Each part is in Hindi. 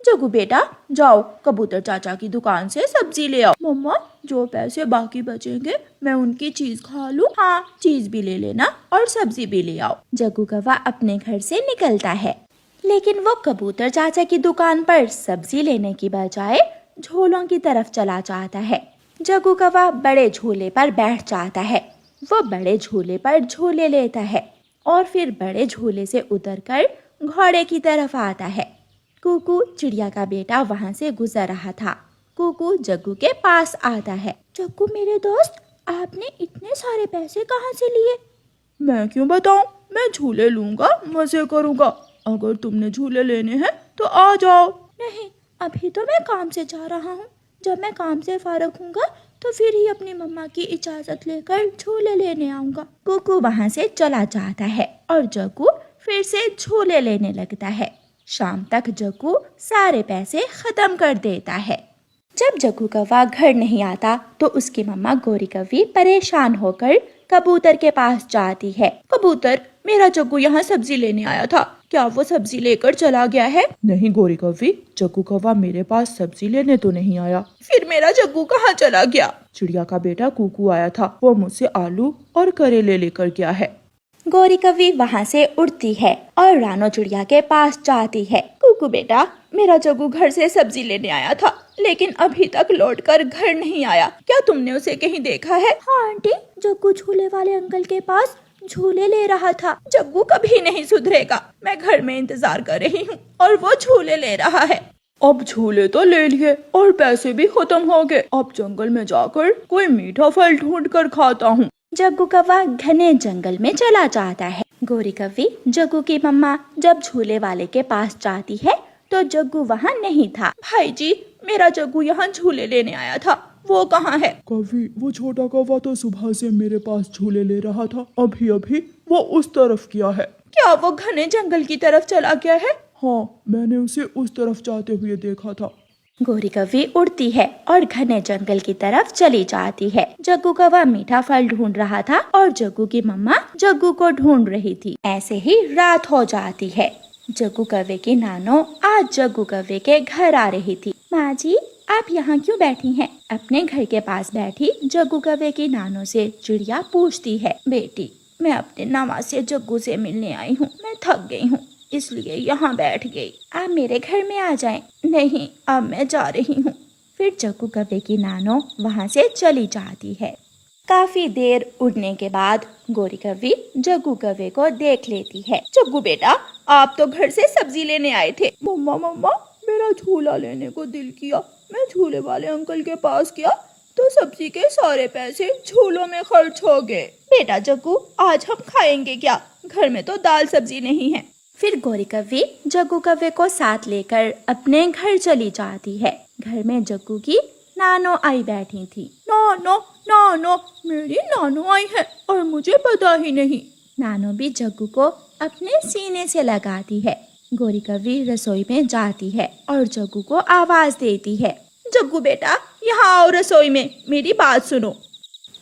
जग्गू बेटा जाओ कबूतर चाचा की दुकान से सब्जी ले आओ। मम्मा जो पैसे बाकी बचेंगे मैं उनकी चीज खा लूं। हाँ चीज भी ले लेना और सब्जी भी ले आओ। जग्गू कौवा अपने घर से निकलता है, लेकिन वो कबूतर चाचा की दुकान पर सब्जी लेने की बजाय झोलों की तरफ चला जाता है। जग्गू कौवा बड़े झूले पर बैठ जाता है। वो बड़े झूले पर झूले लेता है और फिर बड़े झूले से उतरकर घोड़े की तरफ आता है। कुकू चिड़िया का बेटा वहाँ से गुजर रहा था। कुकू जग्गू के पास आता है। जग्गू मेरे दोस्त, आपने इतने सारे पैसे कहाँ से लिए? मैं क्यों बताऊं, मैं झूले लूंगा, मजे करूंगा। अगर तुमने झूले लेने हैं तो आ जाओ। नहीं, अभी तो मैं काम से जा रहा हूँ। जब मैं काम से फारग हूँगा तो फिर ही अपनी मम्मा की इजाजत लेकर झूले लेने आऊंगा। कुकू वहाँ से चला जाता है और जग्गू फिर से झूले लेने लगता है। शाम तक जग्गू सारे पैसे खत्म कर देता है। जब जग्गू कौवा घर नहीं आता तो उसकी मम्मा गौरी कौवी परेशान होकर कबूतर के पास जाती है। कबूतर, मेरा जग्गू यहाँ सब्जी लेने आया था, क्या वो सब्जी लेकर चला गया है? नहीं गौरी कौवी, जग्गू कौवा मेरे पास सब्जी लेने तो नहीं आया। फिर मेरा जग्गू कहाँ चला गया? चिड़िया का बेटा कुकू आया था, वो मुझसे आलू और करेले लेकर गया है। गौरी कौवी वहाँ से उड़ती है और रानो चिड़िया के पास जाती है। कुकू बेटा, मेरा जग्गू घर से सब्जी लेने आया था, लेकिन अभी तक लौटकर घर नहीं आया। क्या तुमने उसे कहीं देखा है? हाँ आंटी, जग्गू झूले वाले अंकल के पास झूले ले रहा था। जग्गू कभी नहीं सुधरेगा। मैं घर में इंतजार कर रही हूँ और वो झूले ले रहा है। अब झूले तो ले लिए और पैसे भी खत्म हो गए। अब जंगल में जाकर कोई मीठा फल ढूंढ कर खाता हूँ। जग्गू कौवा घने जंगल में चला जाता है। गौरी कौवी जग्गू की मम्मा जब झूले वाले के पास जाती है तो जग्गू वहाँ नहीं था। भाई जी, मेरा जग्गू यहाँ झूले लेने आया था, वो कहाँ है? कौवी, वो छोटा कौवा तो सुबह से मेरे पास झूले ले रहा था, अभी अभी वो उस तरफ गया है। क्या वो घने जंगल की तरफ चला गया है? हाँ, मैंने उसे उस तरफ जाते हुए देखा था। गौरी कौवी उड़ती है और घने जंगल की तरफ चली जाती है। जग्गू कौवा मीठा फल ढूंढ रहा था और जग्गू की मम्मा जग्गू को ढूंढ रही थी। ऐसे ही रात हो जाती है। जग्गू कौवे की नानो आज जग्गू कौवे के घर आ रही थी। माँ जी, आप यहाँ क्यों बैठी हैं? अपने घर के पास बैठी जग्गू कौवे की नानो से चिड़िया पूछती है। बेटी, मैं अपने नवासे जग्गू से मिलने आई हूँ। मैं थक गई हूँ, इसलिए यहाँ बैठ गई। आप मेरे घर में आ जाएं। नहीं, अब मैं जा रही हूँ। फिर जग्गू कौवे की नानो वहाँ से चली जाती है। काफी देर उड़ने के बाद गौरी कौवी जग्गू कौवे को देख लेती है। जग्गू बेटा, आप तो घर से सब्जी लेने आए थे। मम्मा मम्मा, मेरा झूला लेने को दिल किया। मैं झूले वाले अंकल के पास गया तो सब्जी के सारे पैसे झूलों में खर्च हो गए। बेटा जग्गू, आज हम खाएंगे क्या? घर में तो दाल सब्जी नहीं है। फिर गौरी कौवी जग्गू कौवे को साथ लेकर अपने घर चली जाती है। घर में जग्गू की नानो आई बैठी थी। नानो नानो, मेरी नानो आई है और मुझे पता ही नहीं। नानो भी जग्गू को अपने सीने से लगाती है। गौरी कौवी रसोई में जाती है और जग्गू को आवाज देती है। जग्गू बेटा, यहाँ आओ रसोई में, मेरी बात सुनो।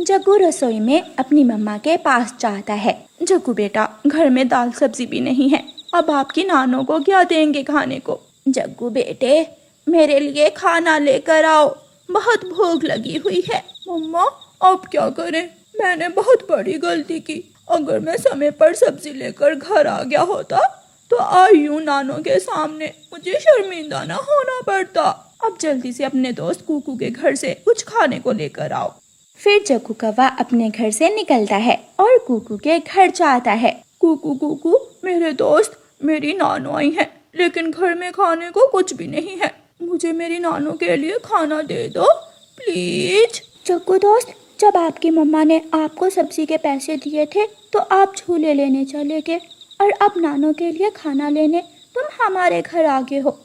जग्गू रसोई में अपनी मम्मा के पास जाता है। जग्गू बेटा, घर में दाल सब्जी भी नहीं है, अब आपकी नानो को क्या देंगे खाने को? जग्गू बेटे, मेरे लिए खाना लेकर आओ, बहुत भूख लगी हुई है। मम्मा, अब क्या करें? मैंने बहुत बड़ी गलती की। अगर मैं समय पर सब्जी लेकर घर आ गया होता तो आयु नानो के सामने मुझे शर्मिंदा न होना पड़ता। अब जल्दी से अपने दोस्त कुकू के घर से कुछ खाने को लेकर आओ। फिर जग्गू कौवा अपने घर से निकलता है और कुकू के घर जाता है। कुकू कुकू, मेरे दोस्त, मेरी नानो आई है, लेकिन घर में खाने को कुछ भी नहीं है। मुझे मेरी नानो के लिए खाना दे दो प्लीज। जग्गू दोस्त, जब आपकी मम्मा ने आपको सब्जी के पैसे दिए थे तो आप झूले लेने चले गए और अब नानो के लिए खाना लेने तुम हमारे घर आ गए हो।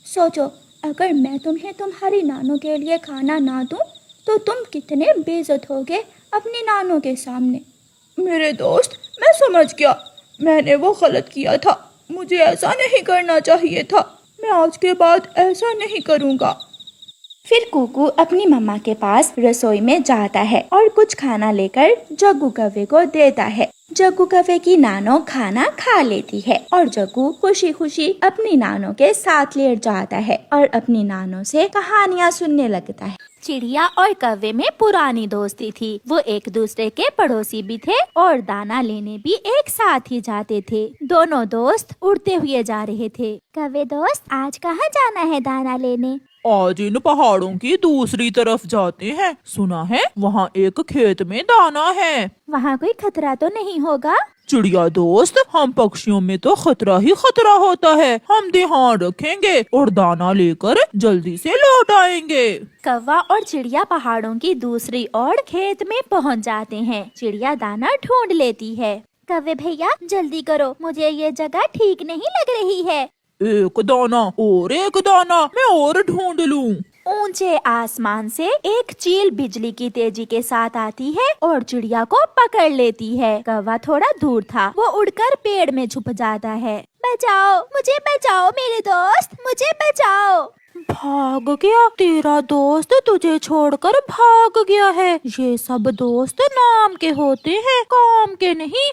सोचो, अगर मैं तुम्हें तुम्हारी नानो के लिए खाना ना दूं तो तुम कितने बेइज्जत होगे अपनी नानो के सामने। मेरे दोस्त, मैं समझ गया, मैंने वो गलत किया था। मुझे ऐसा नहीं करना चाहिए था। मैं आज के बाद ऐसा नहीं करूँगा। फिर कुकू अपनी मम्मा के पास रसोई में जाता है और कुछ खाना लेकर जग्गू कौवे को देता है। जग्गू कौवे की नानो खाना खा लेती है और जग्गू खुशी खुशी अपनी नानो के साथ लेट जाता है और अपनी नानो से कहानियाँ सुनने लगता है। चिड़िया और कौवे में पुरानी दोस्ती थी। वो एक दूसरे के पड़ोसी भी थे और दाना लेने भी एक साथ ही जाते थे। दोनों दोस्त उड़ते हुए जा रहे थे। कौवे दोस्त, आज कहाँ जाना है दाना लेने? आज इन पहाड़ों की दूसरी तरफ जाते हैं। सुना है वहाँ एक खेत में दाना है। वहाँ कोई खतरा तो नहीं होगा? चिड़िया दोस्त, हम पक्षियों में तो खतरा ही खतरा होता है। हम ध्यान रखेंगे और दाना लेकर जल्दी से लौट आएंगे। कौवा और चिड़िया पहाड़ों की दूसरी ओर खेत में पहुँच जाते हैं। चिड़िया दाना ढूंढ लेती है। कौवे भैया जल्दी करो, मुझे ये जगह ठीक नहीं लग रही है। एक दाना और एक दाना, मैं और ढूंढ लूं। ऊंचे आसमान से एक चील बिजली की तेजी के साथ आती है और चिड़िया को पकड़ लेती है। कौवा थोड़ा दूर था, वो उड़कर पेड़ में छुप जाता है। बचाओ, मुझे बचाओ मेरे दोस्त, मुझे बचाओ। भाग गया? तेरा दोस्त तुझे छोड़कर भाग गया है। ये सब दोस्त नाम के होते हैं, काम के नहीं।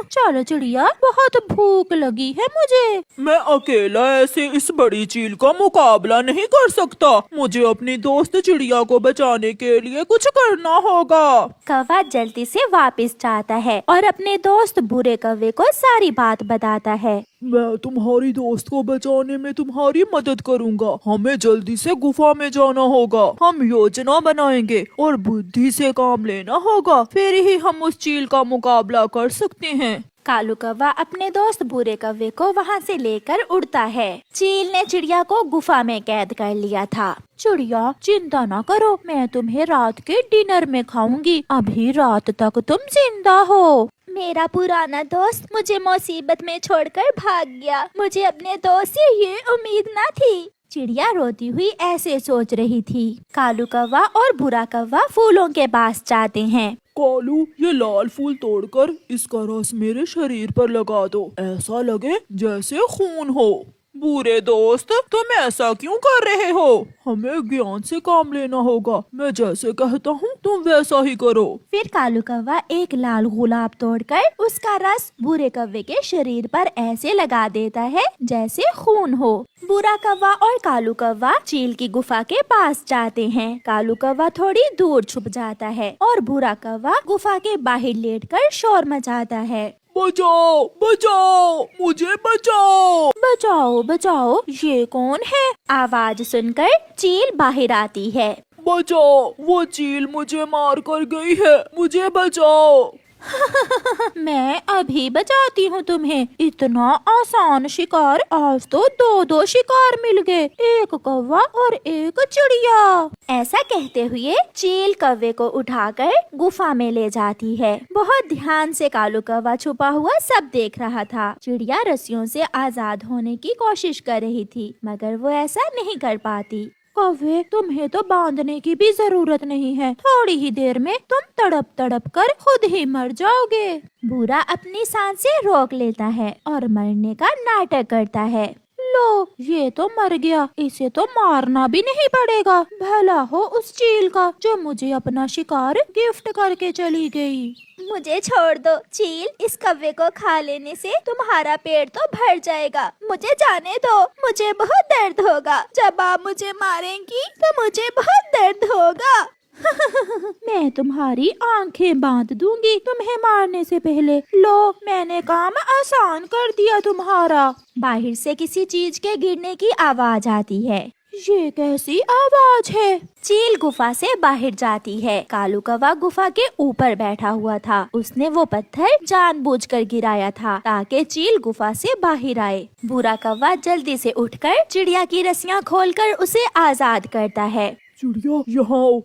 चलो चिड़िया, बहुत भूख लगी है मुझे। मैं अकेला ऐसे इस बड़ी चील का मुकाबला नहीं कर सकता। मुझे अपनी दोस्त चिड़िया को बचाने के लिए कुछ करना होगा। कौवा जल्दी से वापस जाता है और अपने दोस्त बुरे कौवे को सारी बात बताता है। मैं तुम्हारी दोस्त को बचाने में तुम्हारी मदद करूंगा। हमें जल्दी से गुफा में जाना होगा। हम योजना बनाएंगे और बुद्धि से काम लेना होगा, फिर ही हम उस चील का मुकाबला कर सकते हैं। कालू कौवा अपने दोस्त बुरे कौवे को वहाँ से लेकर उड़ता है। चील ने चिड़िया को गुफा में कैद कर लिया था। चिड़िया, चिंता न करो, मैं तुम्हें रात के डिनर में खाऊंगी। अभी रात तक तुम जिंदा हो। मेरा पुराना दोस्त मुझे मुसीबत में छोड़कर भाग गया। मुझे अपने दोस्त से ये उम्मीद न थी। चिड़िया रोती हुई ऐसे सोच रही थी। कालू कौवा और बुरा कौवा फूलों के पास जाते हैं। कालू, ये लाल फूल तोड़कर इसका रस मेरे शरीर पर लगा दो, ऐसा लगे जैसे खून हो। बुरे दोस्त, तुम ऐसा क्यों कर रहे हो? हमें ज्ञान से काम लेना होगा। मैं जैसे कहता हूँ तुम वैसा ही करो। फिर कालू कौवा एक लाल गुलाब तोड़कर उसका रस बुरे कौवे के शरीर पर ऐसे लगा देता है जैसे खून हो। बुरा कौवा और कालू कौवा चील की गुफा के पास जाते हैं। कालू कौवा थोड़ी दूर छुप जाता है और बुरा कौवा गुफा के बाहर लेटकर शोर मचाता है। बचाओ, बचाओ, मुझे बचाओ। बचाओ, बचाओ, ये कौन है? आवाज सुनकर चील बाहर आती है। बचाओ, वो चील मुझे मार कर गई है, मुझे बचाओ। मैं अभी बचाती हूँ तुम्हें। इतना आसान शिकार, आज तो दो शिकार मिल गए, एक कौवा और एक चिड़िया। ऐसा कहते हुए चील कौवे को उठाकर गुफा में ले जाती है। बहुत ध्यान से कालू कौवा छुपा हुआ सब देख रहा था। चिड़िया रस्सियों से आजाद होने की कोशिश कर रही थी, मगर वो ऐसा नहीं कर पाती। कौवे, तुम्हें तो बांधने की भी जरूरत नहीं है। थोड़ी ही देर में तुम तड़प तड़प कर खुद ही मर जाओगे। बुरा अपनी सांसें रोक लेता है और मरने का नाटक करता है। लो, ये तो मर गया, इसे तो मारना भी नहीं पड़ेगा। भला हो उस चील का जो मुझे अपना शिकार गिफ्ट करके चली गई। मुझे छोड़ दो चील, इस कौवे को खा लेने से तुम्हारा पेट तो भर जाएगा। मुझे जाने दो, मुझे बहुत दर्द होगा। जब आप मुझे मारेंगी तो मुझे बहुत दर्द होगा। मैं तुम्हारी आंखें बांध दूंगी तुम्हें मारने से पहले। लो, मैंने काम आसान कर दिया तुम्हारा। बाहर से किसी चीज के गिरने की आवाज आती है। ये कैसी आवाज है? चील गुफा से बाहर जाती है। कालू कौवा गुफा के ऊपर बैठा हुआ था। उसने वो पत्थर जानबूझकर गिराया था ताकि चील गुफा से बाहर आए। बुरा कौवा जल्दी से उठकर चिड़िया की रस्सियाँ खोलकर उसे आजाद करता है। चिड़िया,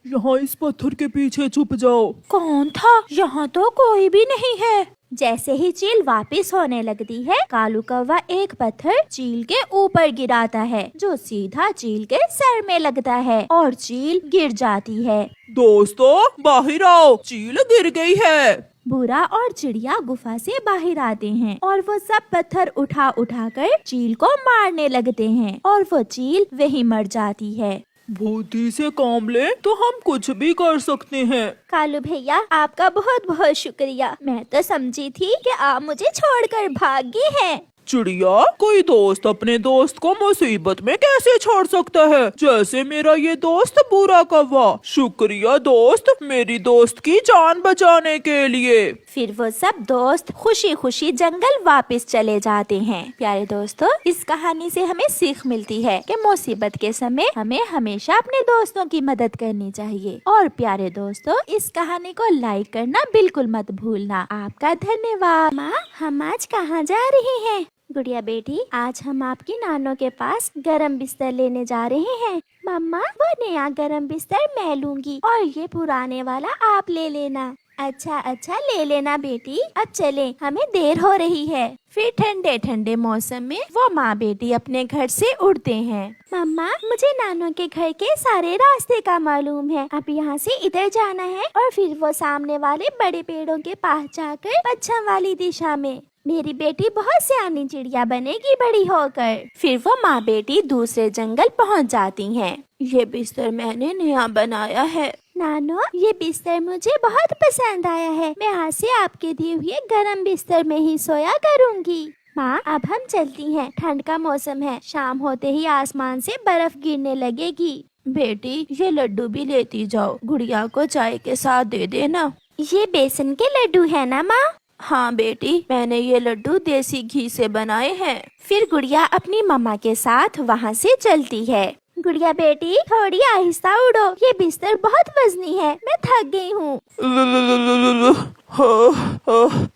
यहाँ इस पत्थर के पीछे छुप जाओ। कौन था? यहाँ तो कोई भी नहीं है। जैसे ही चील वापस होने लगती है, कालू कौवा एक पत्थर चील के ऊपर गिराता है, जो सीधा चील के सर में लगता है और चील गिर जाती है। दोस्तों, बाहर आओ, चील गिर गई है। बुरा और चिड़िया गुफा से बाहर आते हैं और वो सब पत्थर उठा कर चील को मारने लगते हैं और वो चील वहीं मर जाती है। बुद्धि से काम ले तो हम कुछ भी कर सकते हैं। कालू भैया आपका बहुत बहुत शुक्रिया। मैं तो समझी थी कि आप मुझे छोड़कर भाग गए हैं। चिड़िया, कोई दोस्त अपने दोस्त को मुसीबत में कैसे छोड़ सकता है, जैसे मेरा ये दोस्त बुरा कौवा। शुक्रिया दोस्त, मेरी दोस्त की जान बचाने के लिए। फिर वो सब दोस्त खुशी खुशी जंगल वापस चले जाते हैं। प्यारे दोस्तों, इस कहानी से हमें सीख मिलती है कि मुसीबत के समय हमें हमेशा अपने दोस्तों की मदद करनी चाहिए। और प्यारे दोस्तों, इस कहानी को लाइक करना बिल्कुल मत भूलना। आपका धन्यवाद। माँ, हम आज कहाँ जा रहे हैं? गुड़िया बेटी, आज हम आपकी नानो के पास गरम बिस्तर लेने जा रहे हैं। मम्मा, वो नया गरम बिस्तर मैं लूंगी और ये पुराने वाला आप ले लेना। अच्छा अच्छा, ले लेना बेटी। अब चले, हमें देर हो रही है। फिर ठंडे ठंडे मौसम में वो माँ बेटी अपने घर से उड़ते हैं। मम्मा, मुझे नानो के घर के सारे रास्ते का मालूम है। अब यहाँ से इधर जाना है और फिर वो सामने वाले बड़े पेड़ों के पास जाकर पश्चिम वाली दिशा में। मेरी बेटी बहुत सियानी चिड़िया बनेगी बड़ी होकर। फिर वो माँ बेटी दूसरे जंगल पहुँच जाती हैं। ये बिस्तर मैंने नया बनाया है। नानो, ये बिस्तर मुझे बहुत पसंद आया है। मैं आज से आपके दिए हुए गरम बिस्तर में ही सोया करूँगी। माँ, अब हम चलती हैं। ठंड का मौसम है, शाम होते ही आसमान से बर्फ गिरने लगेगी। बेटी, ये लड्डू भी लेती जाओ, गुड़िया को चाय के साथ दे देना। ये बेसन के लड्डू है ना माँ? हाँ बेटी, मैंने ये लड्डू देसी घी से बनाए हैं। फिर गुड़िया अपनी मम्मा के साथ वहाँ से चलती है। गुड़िया बेटी, थोड़ी आहिस्ता उड़ो, ये बिस्तर बहुत वजनी है, मैं थक गई हूँ।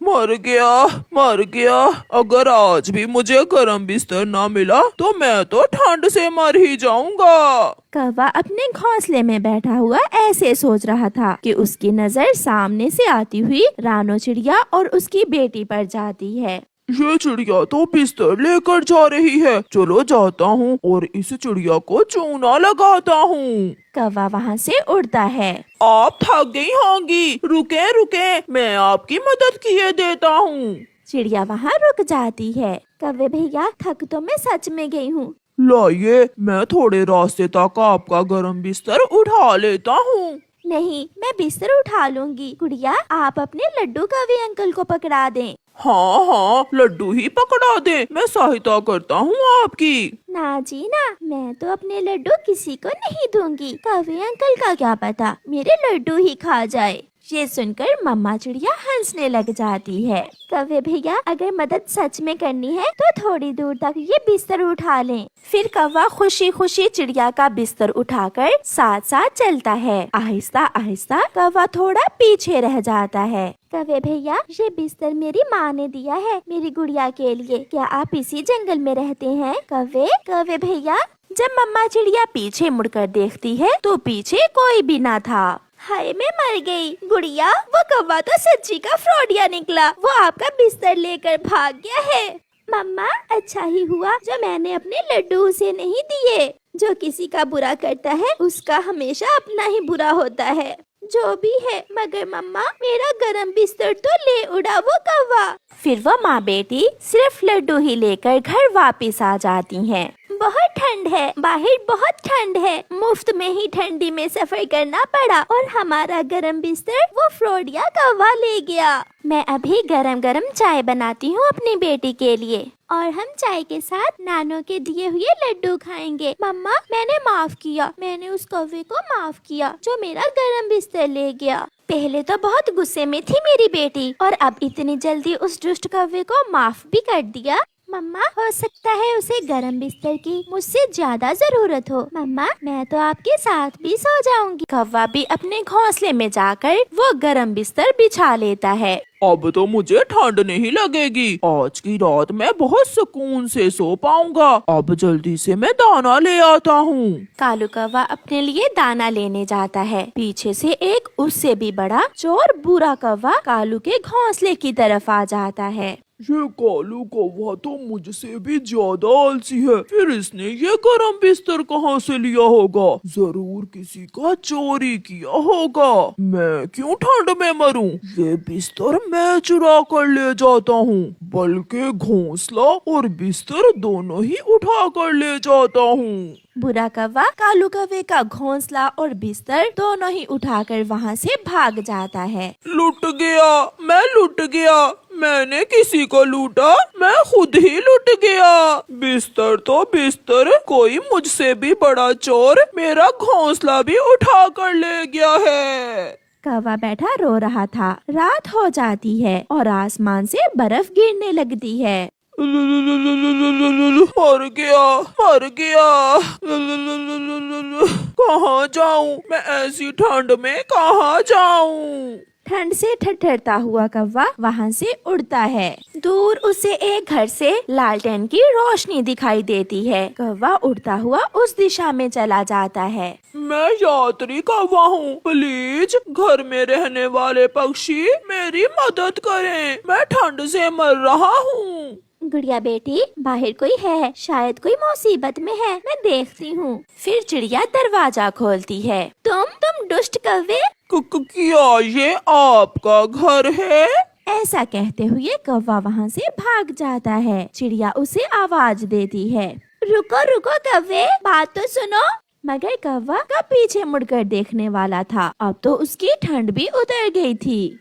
मर गया। अगर आज भी मुझे गरम बिस्तर ना मिला तो मैं तो ठंड से मर ही जाऊंगा। कौवा अपने घोंसले में बैठा हुआ ऐसे सोच रहा था कि उसकी नजर सामने से आती हुई रानो चिड़िया और उसकी बेटी पर जाती है। ये चिड़िया तो बिस्तर लेकर जा रही है, चलो जाता हूँ और इस चिड़िया को चूना लगाता हूँ। कौवा वहाँ से उड़ता है। आप थक गई होंगी, रुके रुके, मैं आपकी मदद किए देता हूँ। चिड़िया वहाँ रुक जाती है। कौवे भैया, थक तो मैं सच में गई हूँ। लाइए, मैं थोड़े रास्ते तक आपका गरम बिस्तर उठा लेता हूँ। नहीं, मैं बिस्तर उठा लूंगी। गुड़िया, आप अपने लड्डू कौवे अंकल को पकड़ा दें। हाँ हाँ, लड्डू ही पकड़ा दे, मैं सहायता करता हूँ आपकी। ना जी ना, मैं तो अपने लड्डू किसी को नहीं दूंगी। कौवे अंकल का क्या पता मेरे लड्डू ही खा जाए। ये सुनकर मम्मा चिड़िया हंसने लग जाती है। कौवे भैया, अगर मदद सच में करनी है तो थोड़ी दूर तक ये बिस्तर उठा लें। फिर कौवा खुशी खुशी चिड़िया का बिस्तर उठाकर साथ साथ चलता है। आहिस्ता आहिस्ता कौवा थोड़ा पीछे रह जाता है। कौवे भैया, ये बिस्तर मेरी माँ ने दिया है मेरी गुड़िया के लिए। क्या आप इसी जंगल में रहते हैं? कौवे भैया। जब मम्मा चिड़िया पीछे मुड़कर देखती है तो पीछे कोई भी ना था। हाय, मैं मर गई। गुड़िया, वो कौवा तो सच्ची का फ्रॉडिया निकला। वो आपका बिस्तर लेकर भाग गया है। मम्मा, अच्छा ही हुआ जो मैंने अपने लड्डू उसे नहीं दिए। जो किसी का बुरा करता है उसका हमेशा अपना ही बुरा होता है। जो भी है, मगर मम्मा, मेरा गरम बिस्तर तो ले उड़ा वो कौवा। फिर वो माँ बेटी सिर्फ लड्डू ही लेकर घर वापस आ जाती हैं। बहुत ठंड है, बाहर बहुत ठंड है। मुफ्त में ही ठंडी में सफर करना पड़ा और हमारा गरम बिस्तर वो फ्रॉडिया कौवा ले गया। मैं अभी गरम गरम चाय बनाती हूँ अपनी बेटी के लिए और हम चाय के साथ नानो के दिए हुए लड्डू खाएंगे। मम्मा, मैंने माफ किया, मैंने उस कौवे को माफ किया जो मेरा गरम बिस्तर ले गया। पहले तो बहुत गुस्से में थी मेरी बेटी और अब इतनी जल्दी उस दुष्ट कौवे को माफ भी कर दिया। मम्मा, हो सकता है उसे गरम बिस्तर की मुझसे ज्यादा जरूरत हो। मम्मा, मैं तो आपके साथ भी सो जाऊंगी। कौवा भी अपने घोंसले में जाकर वो गरम बिस्तर बिछा लेता है। अब तो मुझे ठंड नहीं लगेगी, आज की रात मैं बहुत सुकून से सो पाऊंगा। अब जल्दी से मैं दाना ले आता हूँ। कालू कौवा अपने लिए दाना लेने जाता है। पीछे से एक उससे भी बड़ा चोर बुरा कौवा कालू के घोंसले की तरफ आ जाता है। ये कालू कौवा तो मुझसे भी ज्यादा आलसी है, फिर इसने ये गरम बिस्तर कहाँ से लिया होगा? जरूर किसी का चोरी किया होगा। मैं क्यों ठंड में मरूं? ये बिस्तर मैं चुरा कर ले जाता हूँ, बल्कि घोंसला और बिस्तर दोनों ही उठा कर ले जाता हूँ। बुरा कौवा कालू कौवे का घोंसला और बिस्तर दोनों ही उठाकर वहाँ से भाग जाता है। लूट गया, मैं लूट गया, मैंने किसी को लूटा, मैं खुद ही लूट गया। बिस्तर तो बिस्तर, कोई मुझसे भी बड़ा चोर मेरा घोंसला भी उठा कर ले गया है। कौवा बैठा रो रहा था। रात हो जाती है और आसमान से बर्फ गिरने लगती है। मर गया, मर गया। कहाँ जाऊँ मैं, ऐसी ठंड में कहाँ जाऊँ? ठंड से ठठरता हुआ कौवा वहाँ से उड़ता है। दूर उसे एक घर से लालटेन की रोशनी दिखाई देती है। कौवा उड़ता हुआ उस दिशा में चला जाता है। मैं यात्री कौवा हूँ, प्लीज घर में रहने वाले पक्षी मेरी मदद करें, मैं ठंड से मर रहा हूँ। गुड़िया बेटी, बाहर कोई है, शायद कोई मुसीबत में है, मैं देखती हूँ। फिर चिड़िया दरवाजा खोलती है। तुम दुष्ट कौवे, क्या ये आपका घर है? ऐसा कहते हुए कौवा वहाँ से भाग जाता है। चिड़िया उसे आवाज देती है, रुको रुको कौवे, बात तो सुनो। मगर कौवा कब पीछे मुड़कर देखने वाला था, अब तो उसकी ठंड भी उतर गई थी।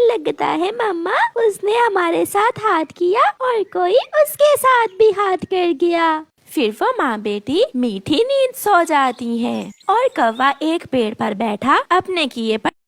लगता है मम्मा उसने हमारे साथ हाथ किया और कोई उसके साथ भी हाथ कर गया। फिर वो माँ बेटी मीठी नींद सो जाती हैं और कौवा एक पेड़ पर बैठा अपने किए पर